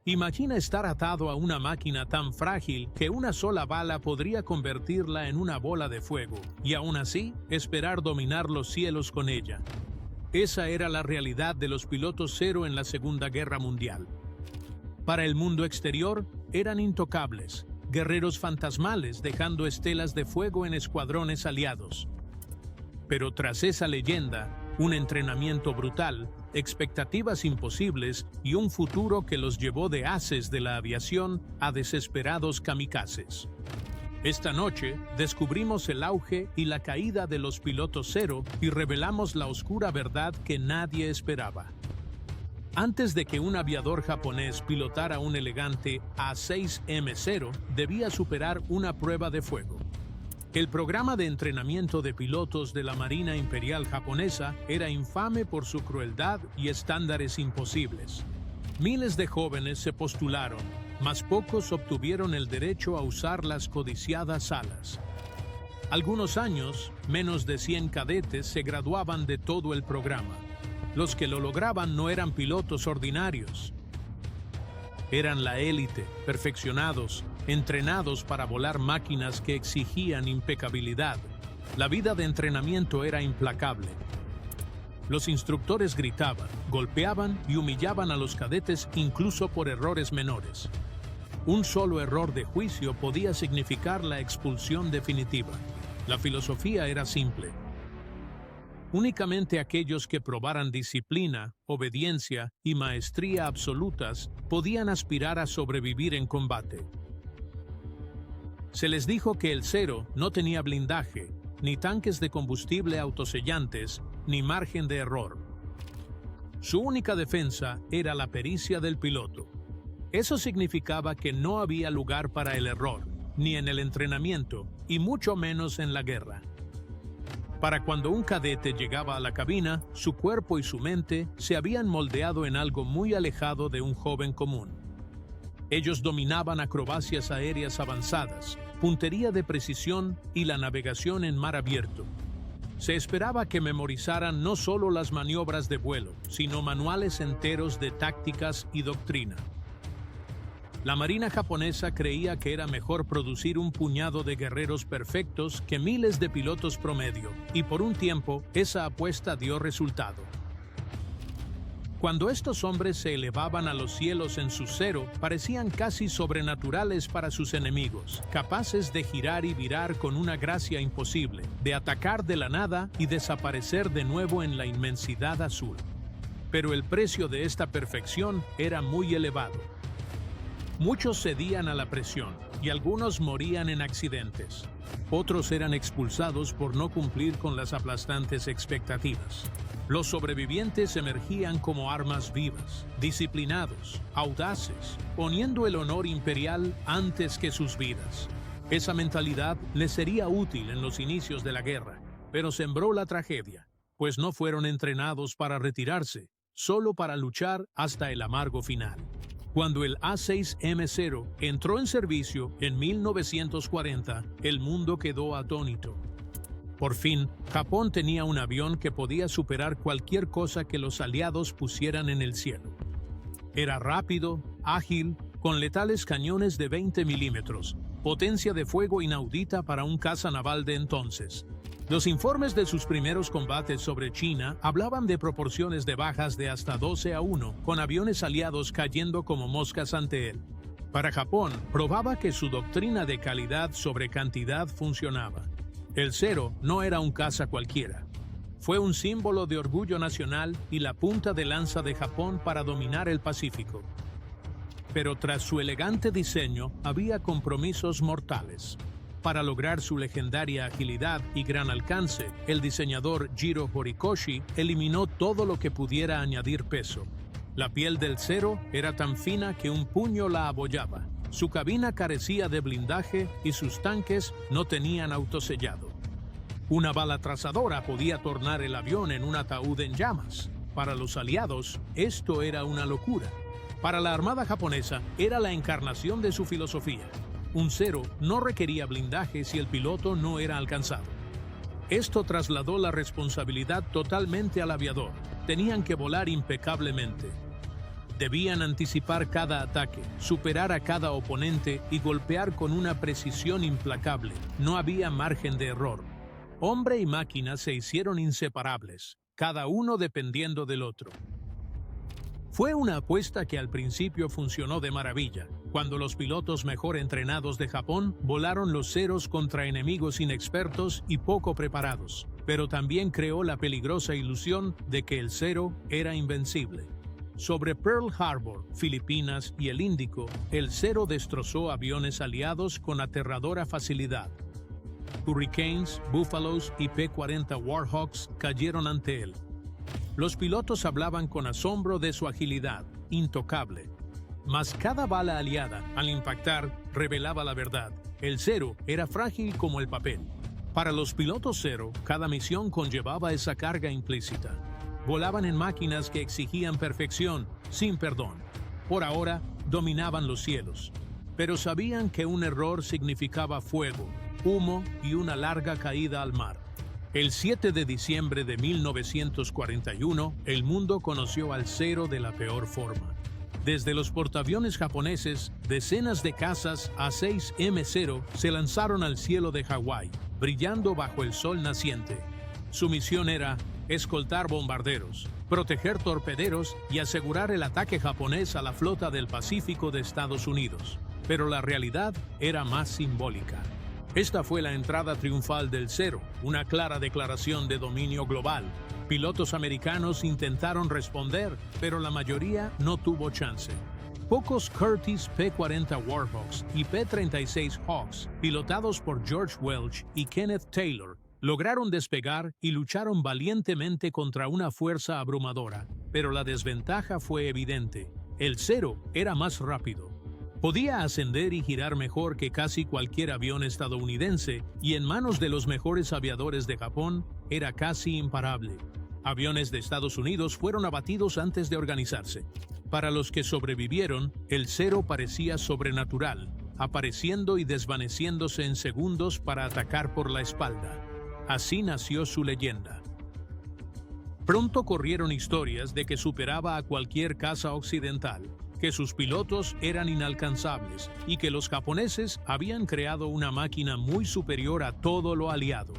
Imagina estar atado a una máquina tan frágil que una sola bala podría convertirla en una bola de fuego, y aún así esperar dominar los cielos con ella. Esa era la realidad de los pilotos cero en la Segunda Guerra Mundial. Para el mundo exterior, eran intocables, guerreros fantasmales dejando estelas de fuego en escuadrones aliados. Pero tras esa leyenda, un entrenamiento brutal, expectativas imposibles y un futuro que los llevó de ases de la aviación a desesperados kamikazes. Esta noche descubrimos el auge y la caída de los pilotos cero y revelamos la oscura verdad que nadie esperaba. Antes de que un aviador japonés pilotara un elegante A6M0, debía superar una prueba de fuego. El programa de entrenamiento de pilotos de la Marina Imperial japonesa era infame por su crueldad y estándares imposibles. Miles de jóvenes se postularon, mas pocos obtuvieron el derecho a usar las codiciadas alas. Algunos años, menos de 100 cadetes se graduaban de todo el programa. Los que lo lograban no eran pilotos ordinarios. Eran la élite, perfeccionados, entrenados para volar máquinas que exigían impecabilidad. La vida de entrenamiento era implacable. Los instructores gritaban, golpeaban y humillaban a los cadetes incluso por errores menores. Un solo error de juicio podía significar la expulsión definitiva. La filosofía era simple. Únicamente aquellos que probaran disciplina, obediencia y maestría absolutas podían aspirar a sobrevivir en combate. Se les dijo que el cero no tenía blindaje, ni tanques de combustible autosellantes, ni margen de error. Su única defensa era la pericia del piloto. Eso significaba que no había lugar para el error, ni en el entrenamiento, y mucho menos en la guerra. Para cuando un cadete llegaba a la cabina, su cuerpo y su mente se habían moldeado en algo muy alejado de un joven común. Ellos dominaban acrobacias aéreas avanzadas, puntería de precisión y la navegación en mar abierto. Se esperaba que memorizaran no solo las maniobras de vuelo, sino manuales enteros de tácticas y doctrina. La Marina japonesa creía que era mejor producir un puñado de guerreros perfectos que miles de pilotos promedio, y por un tiempo esa apuesta dio resultado. Cuando estos hombres se elevaban a los cielos en su cero, parecían casi sobrenaturales para sus enemigos, capaces de girar y virar con una gracia imposible, de atacar de la nada y desaparecer de nuevo en la inmensidad azul. Pero el precio de esta perfección era muy elevado. Muchos cedían a la presión, y algunos morían en accidentes. Otros eran expulsados por no cumplir con las aplastantes expectativas. Los sobrevivientes emergían como armas vivas, disciplinados, audaces, poniendo el honor imperial antes que sus vidas. Esa mentalidad les sería útil en los inicios de la guerra, pero sembró la tragedia, pues no fueron entrenados para retirarse, solo para luchar hasta el amargo final. Cuando el A6M0 entró en servicio en 1940, el mundo quedó atónito. Por fin, Japón tenía un avión que podía superar cualquier cosa que los aliados pusieran en el cielo. Era rápido, ágil, con letales cañones de 20 milímetros, potencia de fuego inaudita para un caza naval de entonces. Los informes de sus primeros combates sobre China hablaban de proporciones de bajas de hasta 12-1, con aviones aliados cayendo como moscas ante él. Para Japón, probaba que su doctrina de calidad sobre cantidad funcionaba. El cero no era un caza cualquiera. Fue un símbolo de orgullo nacional y la punta de lanza de Japón para dominar el Pacífico. Pero tras su elegante diseño había compromisos mortales. Para lograr su legendaria agilidad y gran alcance, el diseñador Jiro Horikoshi eliminó todo lo que pudiera añadir peso. La piel del cero era tan fina que un puño la abollaba. Su cabina carecía de blindaje y sus tanques no tenían autosellado. Una bala trazadora podía tornar el avión en un ataúd en llamas. Para los aliados, esto era una locura. Para la Armada japonesa, era la encarnación de su filosofía. Un cero no requería blindaje si el piloto no era alcanzado. Esto trasladó la responsabilidad totalmente al aviador. Tenían que volar impecablemente. Debían anticipar cada ataque, superar a cada oponente y golpear con una precisión implacable. No había margen de error. Hombre y máquina se hicieron inseparables, cada uno dependiendo del otro. Fue una apuesta que al principio funcionó de maravilla, cuando los pilotos mejor entrenados de Japón volaron los ceros contra enemigos inexpertos y poco preparados, pero también creó la peligrosa ilusión de que el cero era invencible. Sobre Pearl Harbor, Filipinas y el Índico, el cero destrozó aviones aliados con aterradora facilidad. Hurricanes, Búfalos y P-40 Warhawks cayeron ante él. Los pilotos hablaban con asombro de su agilidad, intocable. Mas cada bala aliada, al impactar, revelaba la verdad. El cero era frágil como el papel. Para los pilotos cero, cada misión conllevaba esa carga implícita. Volaban en máquinas que exigían perfección, sin perdón. Por ahora, dominaban los cielos. Pero sabían que un error significaba fuego, humo y una larga caída al mar. El 7 de diciembre de 1941, el mundo conoció al cero de la peor forma. Desde los portaaviones japoneses, decenas de cazas A-6M0 se lanzaron al cielo de Hawái, brillando bajo el sol naciente. Su misión era escoltar bombarderos, proteger torpederos y asegurar el ataque japonés a la flota del Pacífico de Estados Unidos. Pero la realidad era más simbólica. Esta fue la entrada triunfal del cero, una clara declaración de dominio global. Pilotos americanos intentaron responder, pero la mayoría no tuvo chance. Pocos Curtiss P-40 Warhawks y P-36 Hawks, pilotados por George Welch y Kenneth Taylor, lograron despegar y lucharon valientemente contra una fuerza abrumadora, pero la desventaja fue evidente. El cero era más rápido. Podía ascender y girar mejor que casi cualquier avión estadounidense y en manos de los mejores aviadores de Japón era casi imparable. Aviones de Estados Unidos fueron abatidos antes de organizarse. Para los que sobrevivieron, el cero parecía sobrenatural, apareciendo y desvaneciéndose en segundos para atacar por la espalda. Así nació su leyenda. Pronto corrieron historias de que superaba a cualquier caza occidental, que sus pilotos eran inalcanzables y que los japoneses habían creado una máquina muy superior a todo lo aliado.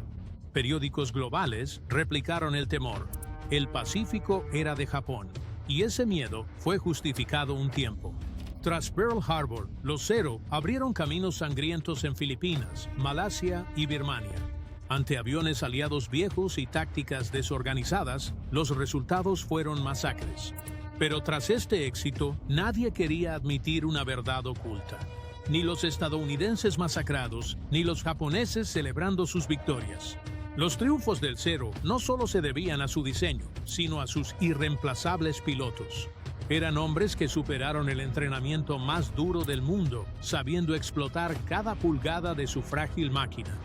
Periódicos globales replicaron el temor. El Pacífico era de Japón, y ese miedo fue justificado un tiempo. Tras Pearl Harbor, los cero abrieron caminos sangrientos en Filipinas, Malasia y Birmania. Ante aviones aliados viejos y tácticas desorganizadas, los resultados fueron masacres. Pero tras este éxito, nadie quería admitir una verdad oculta. Ni los estadounidenses masacrados, ni los japoneses celebrando sus victorias. Los triunfos del cero no solo se debían a su diseño, sino a sus irreemplazables pilotos. Eran hombres que superaron el entrenamiento más duro del mundo, sabiendo explotar cada pulgada de su frágil máquina.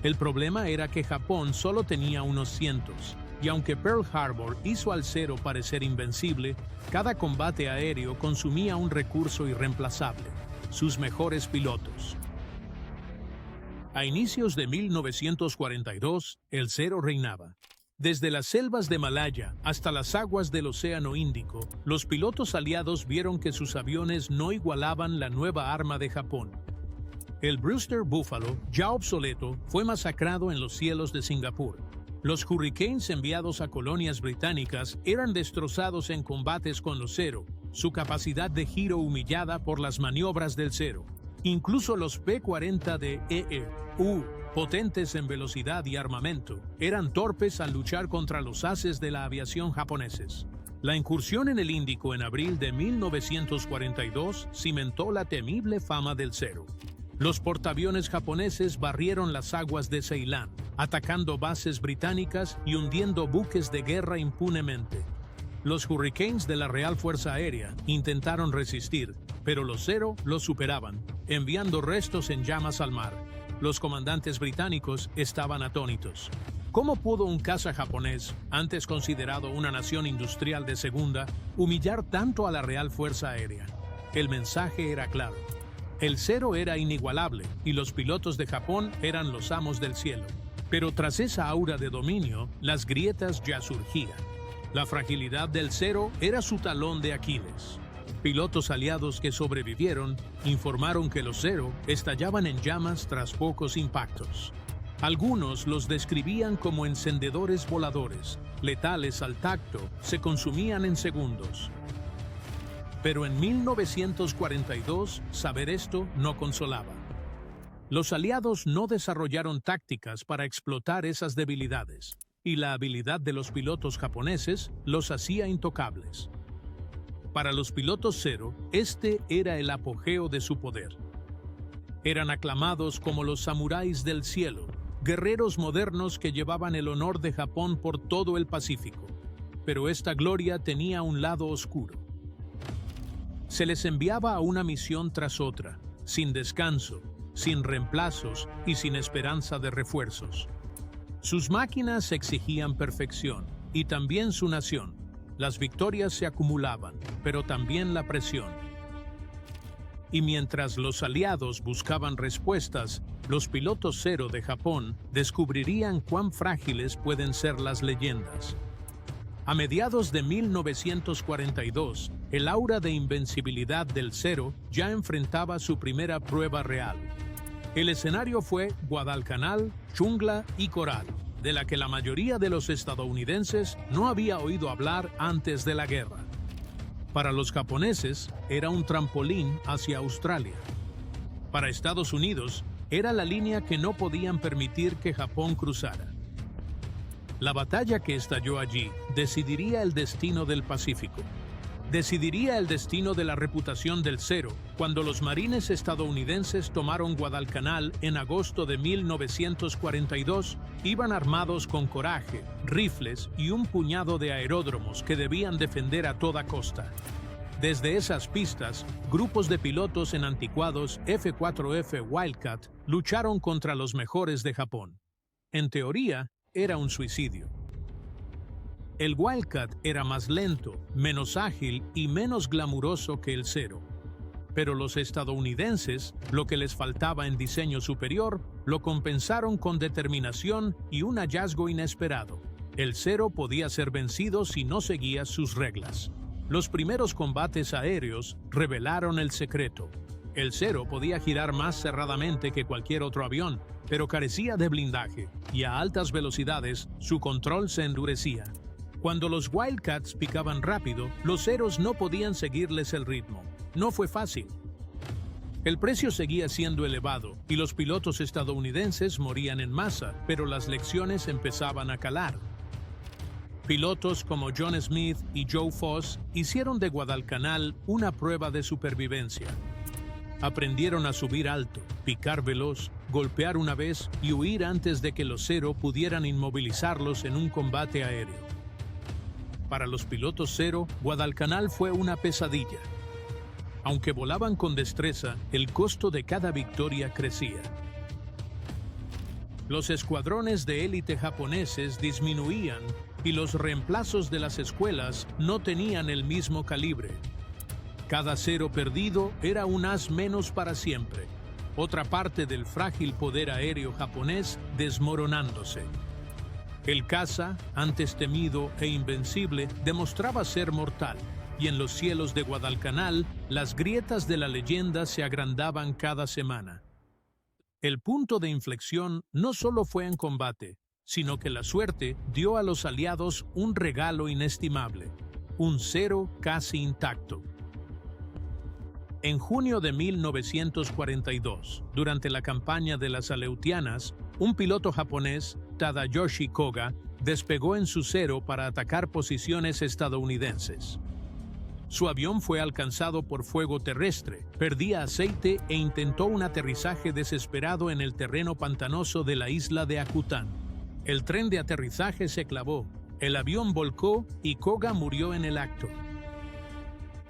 El problema era que Japón solo tenía unos cientos. Y aunque Pearl Harbor hizo al cero parecer invencible, cada combate aéreo consumía un recurso irreemplazable, sus mejores pilotos. A inicios de 1942, el cero reinaba. Desde las selvas de Malaya hasta las aguas del Océano Índico, los pilotos aliados vieron que sus aviones no igualaban la nueva arma de Japón. El Brewster Buffalo, ya obsoleto, fue masacrado en los cielos de Singapur. Los Hurricanes enviados a colonias británicas eran destrozados en combates con los cero, su capacidad de giro humillada por las maniobras del cero. Incluso los P-40 de EE-U, potentes en velocidad y armamento, eran torpes al luchar contra los ases de la aviación japoneses. La incursión en el Índico en abril de 1942 cimentó la temible fama del cero. Los portaaviones japoneses barrieron las aguas de Ceilán, atacando bases británicas y hundiendo buques de guerra impunemente. Los Hurricanes de la Real Fuerza Aérea intentaron resistir, pero los cero los superaban, enviando restos en llamas al mar. Los comandantes británicos estaban atónitos. ¿Cómo pudo un caza japonés, antes considerado una nación industrial de segunda, humillar tanto a la Real Fuerza Aérea? El mensaje era claro. El cero era inigualable y los pilotos de Japón eran los amos del cielo. Pero tras esa aura de dominio, las grietas ya surgían. La fragilidad del cero era su talón de Aquiles. Pilotos aliados que sobrevivieron informaron que los Zero estallaban en llamas tras pocos impactos. Algunos los describían como encendedores voladores, letales al tacto, se consumían en segundos. Pero en 1942, saber esto no consolaba. Los aliados no desarrollaron tácticas para explotar esas debilidades, y la habilidad de los pilotos japoneses los hacía intocables. Para los pilotos Zero, este era el apogeo de su poder. Eran aclamados como los samuráis del cielo, guerreros modernos que llevaban el honor de Japón por todo el Pacífico. Pero esta gloria tenía un lado oscuro. Se les enviaba a una misión tras otra, sin descanso, sin reemplazos y sin esperanza de refuerzos. Sus máquinas exigían perfección, y también su nación. Las victorias se acumulaban, pero también la presión. Y mientras los aliados buscaban respuestas, los pilotos Zero de Japón descubrirían cuán frágiles pueden ser las leyendas. A mediados de 1942, el aura de invencibilidad del Zero ya enfrentaba su primera prueba real. El escenario fue Guadalcanal, Jungla y Coral, de la que la mayoría de los estadounidenses no había oído hablar antes de la guerra. Para los japoneses, era un trampolín hacia Australia. Para Estados Unidos, era la línea que no podían permitir que Japón cruzara. La batalla que estalló allí decidiría el destino del Pacífico. Decidiría el destino de la reputación del Zero cuando los marines estadounidenses tomaron Guadalcanal en agosto de 1942. Iban armados con coraje, rifles y un puñado de aeródromos que debían defender a toda costa. Desde esas pistas, grupos de pilotos en anticuados F-4F Wildcat lucharon contra los mejores de Japón. En teoría, era un suicidio. El Wildcat era más lento, menos ágil y menos glamuroso que el Zero. Pero los estadounidenses, lo que les faltaba en diseño superior, lo compensaron con determinación y un hallazgo inesperado. El Zero podía ser vencido si no seguía sus reglas. Los primeros combates aéreos revelaron el secreto. El Zero podía girar más cerradamente que cualquier otro avión, pero carecía de blindaje, y a altas velocidades su control se endurecía. Cuando los Wildcats picaban rápido, los Zeros no podían seguirles el ritmo. No fue fácil. El precio seguía siendo elevado y los pilotos estadounidenses morían en masa, pero las lecciones empezaban a calar. Pilotos como John Smith y Joe Foss hicieron de Guadalcanal una prueba de supervivencia. Aprendieron a subir alto, picar veloz, golpear una vez y huir antes de que los Zero pudieran inmovilizarlos en un combate aéreo. Para los pilotos Zero, Guadalcanal fue una pesadilla. Aunque volaban con destreza, el costo de cada victoria crecía. Los escuadrones de élite japoneses disminuían y los reemplazos de las escuelas no tenían el mismo calibre. Cada Zero perdido era un as menos para siempre, otra parte del frágil poder aéreo japonés desmoronándose. El caza, antes temido e invencible, demostraba ser mortal, y en los cielos de Guadalcanal, las grietas de la leyenda se agrandaban cada semana. El punto de inflexión no solo fue en combate, sino que la suerte dio a los aliados un regalo inestimable, un Zero casi intacto. En junio de 1942, durante la campaña de las Aleutianas, un piloto japonés, Tadayoshi Koga, despegó en su Zero para atacar posiciones estadounidenses. Su avión fue alcanzado por fuego terrestre, perdía aceite e intentó un aterrizaje desesperado en el terreno pantanoso de la isla de Akutan. El tren de aterrizaje se clavó, el avión volcó y Koga murió en el acto.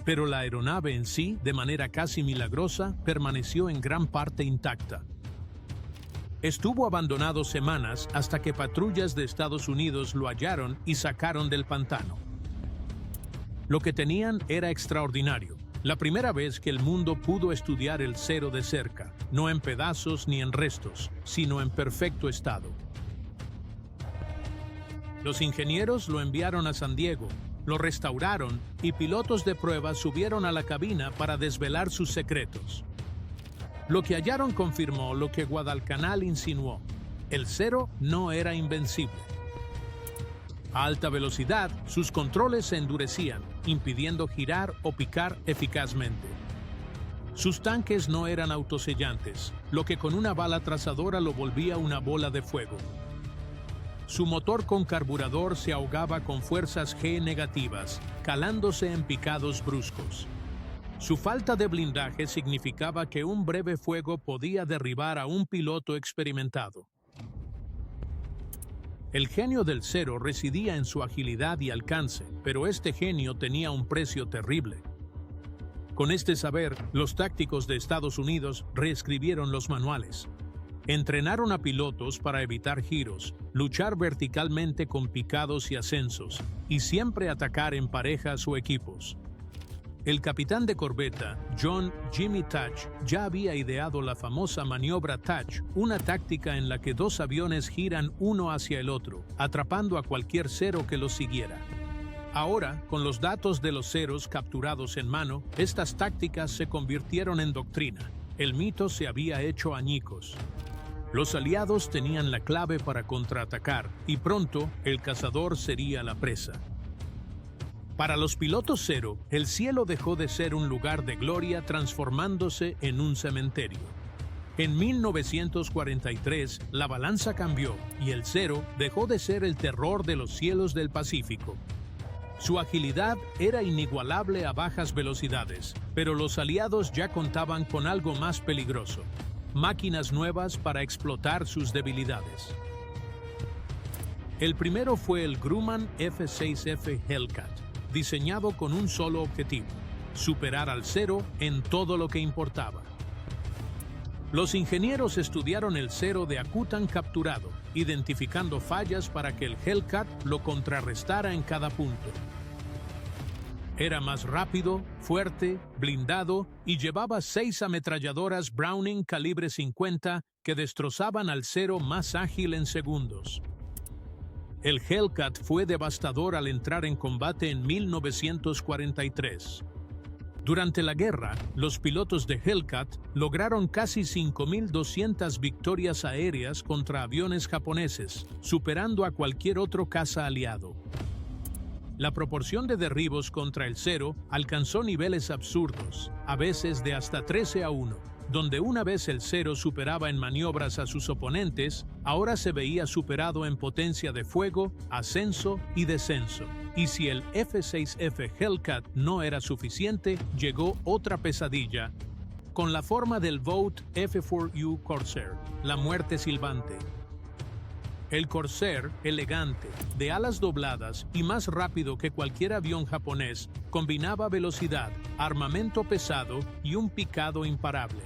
Pero la aeronave en sí, de manera casi milagrosa, permaneció en gran parte intacta. Estuvo abandonado semanas hasta que patrullas de Estados Unidos lo hallaron y sacaron del pantano. Lo que tenían era extraordinario. La primera vez que el mundo pudo estudiar el Zero de cerca, no en pedazos ni en restos, sino en perfecto estado. Los ingenieros lo enviaron a San Diego, lo restauraron y pilotos de prueba subieron a la cabina para desvelar sus secretos. Lo que hallaron confirmó lo que Guadalcanal insinuó: el Zero no era invencible. A alta velocidad, sus controles se endurecían, impidiendo girar o picar eficazmente. Sus tanques no eran autosellantes, lo que con una bala trazadora lo volvía una bola de fuego. Su motor con carburador se ahogaba con fuerzas G negativas, calándose en picados bruscos. Su falta de blindaje significaba que un breve fuego podía derribar a un piloto experimentado. El genio del Zero residía en su agilidad y alcance, pero este genio tenía un precio terrible. Con este saber, los tácticos de Estados Unidos reescribieron los manuales. Entrenaron a pilotos para evitar giros, luchar verticalmente con picados y ascensos, y siempre atacar en parejas o equipos. El capitán de corbeta, John Jimmy Touch, ya había ideado la famosa maniobra Touch, una táctica en la que dos aviones giran uno hacia el otro, atrapando a cualquier Zero que los siguiera. Ahora, con los datos de los Zeros capturados en mano, estas tácticas se convirtieron en doctrina. El mito se había hecho añicos. Los aliados tenían la clave para contraatacar, y pronto el cazador sería la presa. Para los pilotos Zero, el cielo dejó de ser un lugar de gloria transformándose en un cementerio. En 1943, la balanza cambió y el Zero dejó de ser el terror de los cielos del Pacífico. Su agilidad era inigualable a bajas velocidades, pero los aliados ya contaban con algo más peligroso: máquinas nuevas para explotar sus debilidades. El primero fue el Grumman F-6F Hellcat, diseñado con un solo objetivo: superar al Zero en todo lo que importaba. Los ingenieros estudiaron el Zero de Akutan capturado, identificando fallas para que el Hellcat lo contrarrestara en cada punto. Era más rápido, fuerte, blindado y llevaba 6 ametralladoras Browning calibre 50 que destrozaban al Zero más ágil en segundos. El Hellcat fue devastador al entrar en combate en 1943. Durante la guerra, los pilotos de Hellcat lograron casi 5.200 victorias aéreas contra aviones japoneses, superando a cualquier otro caza aliado. La proporción de derribos contra el Zero alcanzó niveles absurdos, a veces de hasta 13-1. Donde una vez el Zero superaba en maniobras a sus oponentes, ahora se veía superado en potencia de fuego, ascenso y descenso. Y si el F-6F Hellcat no era suficiente, llegó otra pesadilla, con la forma del Vought F-4U Corsair, la muerte silbante. El Corsair, elegante, de alas dobladas y más rápido que cualquier avión japonés, combinaba velocidad, armamento pesado y un picado imparable.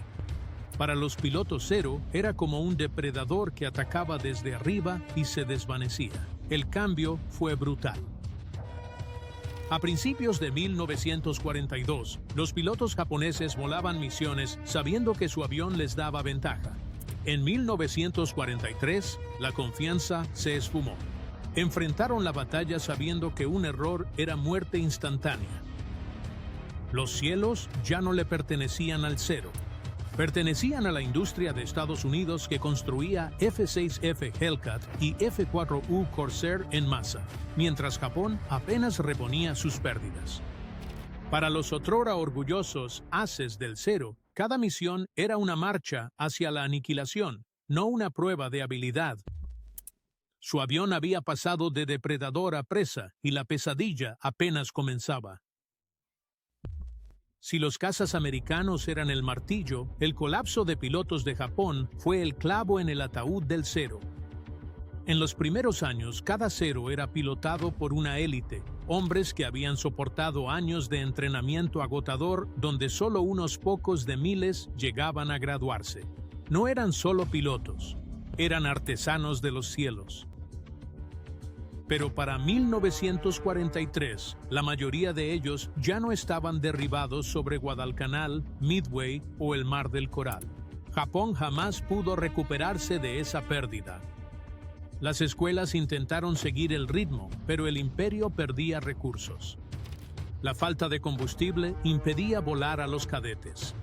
Para los pilotos Zero, era como un depredador que atacaba desde arriba y se desvanecía. El cambio fue brutal. A principios de 1942, los pilotos japoneses volaban misiones sabiendo que su avión les daba ventaja. En 1943, la confianza se esfumó. Enfrentaron la batalla sabiendo que un error era muerte instantánea. Los cielos ya no le pertenecían al Zero. Pertenecían a la industria de Estados Unidos que construía F-6F Hellcat y F-4U Corsair en masa, mientras Japón apenas reponía sus pérdidas. Para los otrora orgullosos haces del Zero, cada misión era una marcha hacia la aniquilación, no una prueba de habilidad. Su avión había pasado de depredador a presa y la pesadilla apenas comenzaba. Si los cazas americanos eran el martillo, el colapso de pilotos de Japón fue el clavo en el ataúd del Zero. En los primeros años, cada Zero era pilotado por una élite, hombres que habían soportado años de entrenamiento agotador donde solo unos pocos de miles llegaban a graduarse. No eran solo pilotos, eran artesanos de los cielos. Pero para 1943, la mayoría de ellos ya no estaban derribados sobre Guadalcanal, Midway o el Mar del Coral. Japón jamás pudo recuperarse de esa pérdida. Las escuelas intentaron seguir el ritmo, pero el imperio perdía recursos. La falta de combustible impedía volar a los cadetes.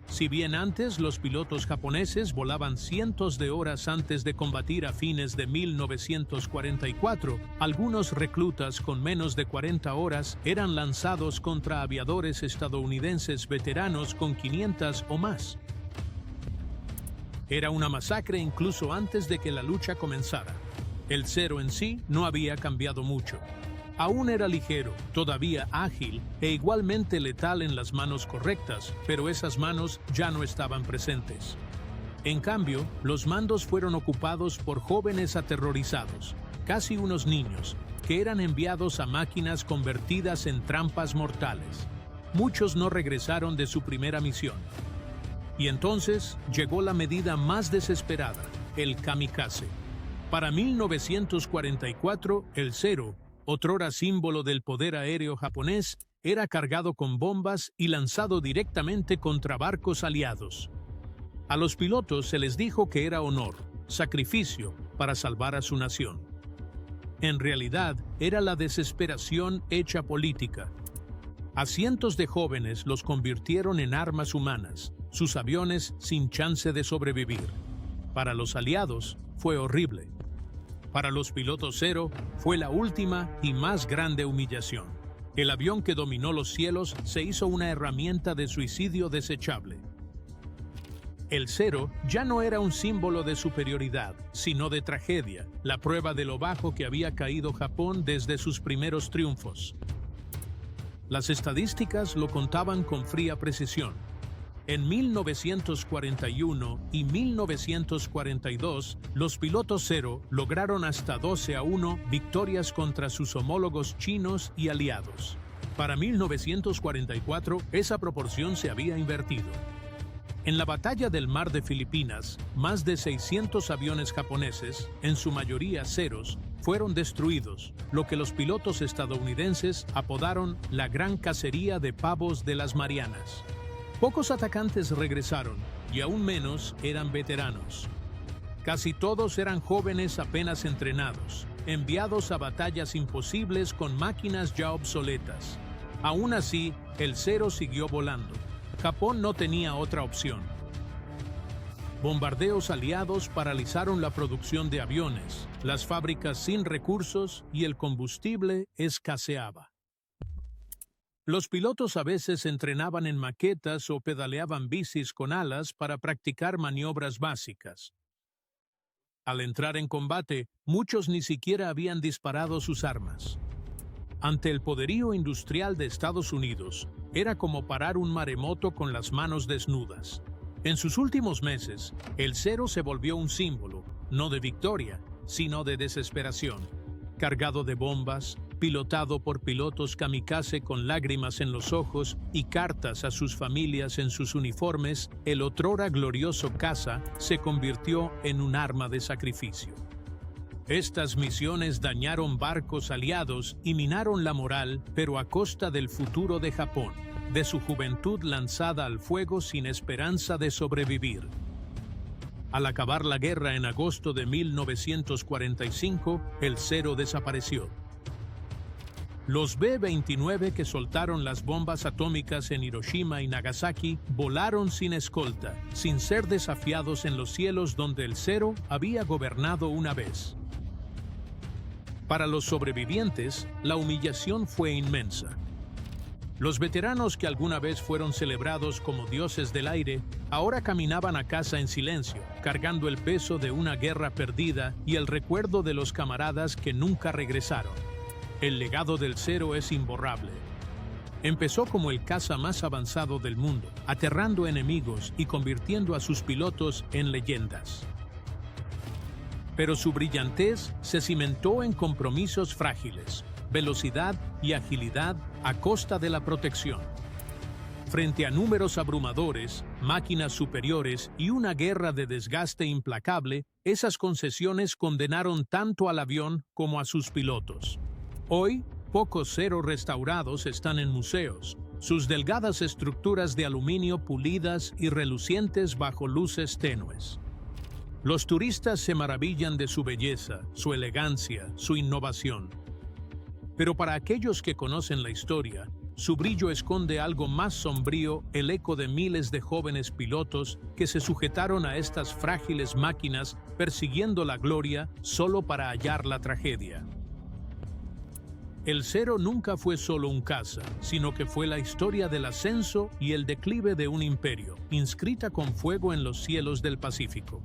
Si bien antes los pilotos japoneses volaban cientos de horas antes de combatir a fines de 1944, algunos reclutas con menos de 40 horas eran lanzados contra aviadores estadounidenses veteranos con 500 o más. Era una masacre incluso antes de que la lucha comenzara. El Zero en sí no había cambiado mucho. Aún era ligero, todavía ágil e igualmente letal en las manos correctas, pero esas manos ya no estaban presentes. En cambio, los mandos fueron ocupados por jóvenes aterrorizados, casi unos niños, que eran enviados a máquinas convertidas en trampas mortales. Muchos no regresaron de su primera misión. Y entonces llegó la medida más desesperada, el kamikaze. Para 1944, el Zero, otrora símbolo del poder aéreo japonés, era cargado con bombas y lanzado directamente contra barcos aliados. A los pilotos se les dijo que era honor, sacrificio, para salvar a su nación. En realidad, era la desesperación hecha política. A cientos de jóvenes los convirtieron en armas humanas, sus aviones sin chance de sobrevivir. Para los aliados, fue horrible. Para los pilotos Zero, fue la última y más grande humillación. El avión que dominó los cielos se hizo una herramienta de suicidio desechable. El Zero ya no era un símbolo de superioridad, sino de tragedia, la prueba de lo bajo que había caído Japón desde sus primeros triunfos. Las estadísticas lo contaban con fría precisión. En 1941 y 1942, los pilotos Zero lograron hasta 12-1 victorias contra sus homólogos chinos y aliados. Para 1944, esa proporción se había invertido. En la batalla del Mar de Filipinas, más de 600 aviones japoneses, en su mayoría Zeros, fueron destruidos, lo que los pilotos estadounidenses apodaron la Gran Cacería de Pavos de las Marianas. Pocos atacantes regresaron, y aún menos eran veteranos. Casi todos eran jóvenes apenas entrenados, enviados a batallas imposibles con máquinas ya obsoletas. Aún así, el Zero siguió volando. Japón no tenía otra opción. Bombardeos aliados paralizaron la producción de aviones, las fábricas sin recursos y el combustible escaseaba. Los pilotos a veces entrenaban en maquetas o pedaleaban bicis con alas para practicar maniobras básicas. Al entrar en combate, muchos ni siquiera habían disparado sus armas. Ante el poderío industrial de Estados Unidos, era como parar un maremoto con las manos desnudas. En sus últimos meses, el Zero se volvió un símbolo, no de victoria, sino de desesperación. Cargado de bombas, pilotado por pilotos kamikaze con lágrimas en los ojos y cartas a sus familias en sus uniformes, el otrora glorioso caza se convirtió en un arma de sacrificio. Estas misiones dañaron barcos aliados y minaron la moral, pero a costa del futuro de Japón, de su juventud lanzada al fuego sin esperanza de sobrevivir. Al acabar la guerra en agosto de 1945, el Zero desapareció. Los B-29 que soltaron las bombas atómicas en Hiroshima y Nagasaki volaron sin escolta, sin ser desafiados en los cielos donde el Zero había gobernado una vez. Para los sobrevivientes, la humillación fue inmensa. Los veteranos que alguna vez fueron celebrados como dioses del aire, ahora caminaban a casa en silencio, cargando el peso de una guerra perdida y el recuerdo de los camaradas que nunca regresaron. El legado del Zero es imborrable. Empezó como el caza más avanzado del mundo, aterrando enemigos y convirtiendo a sus pilotos en leyendas. Pero su brillantez se cimentó en compromisos frágiles, velocidad y agilidad a costa de la protección. Frente a números abrumadores, máquinas superiores y una guerra de desgaste implacable, esas concesiones condenaron tanto al avión como a sus pilotos. Hoy, pocos Zero restaurados están en museos, sus delgadas estructuras de aluminio pulidas y relucientes bajo luces tenues. Los turistas se maravillan de su belleza, su elegancia, su innovación. Pero para aquellos que conocen la historia, su brillo esconde algo más sombrío, el eco de miles de jóvenes pilotos que se sujetaron a estas frágiles máquinas persiguiendo la gloria solo para hallar la tragedia. El Zero nunca fue solo un caza, sino que fue la historia del ascenso y el declive de un imperio, inscrita con fuego en los cielos del Pacífico.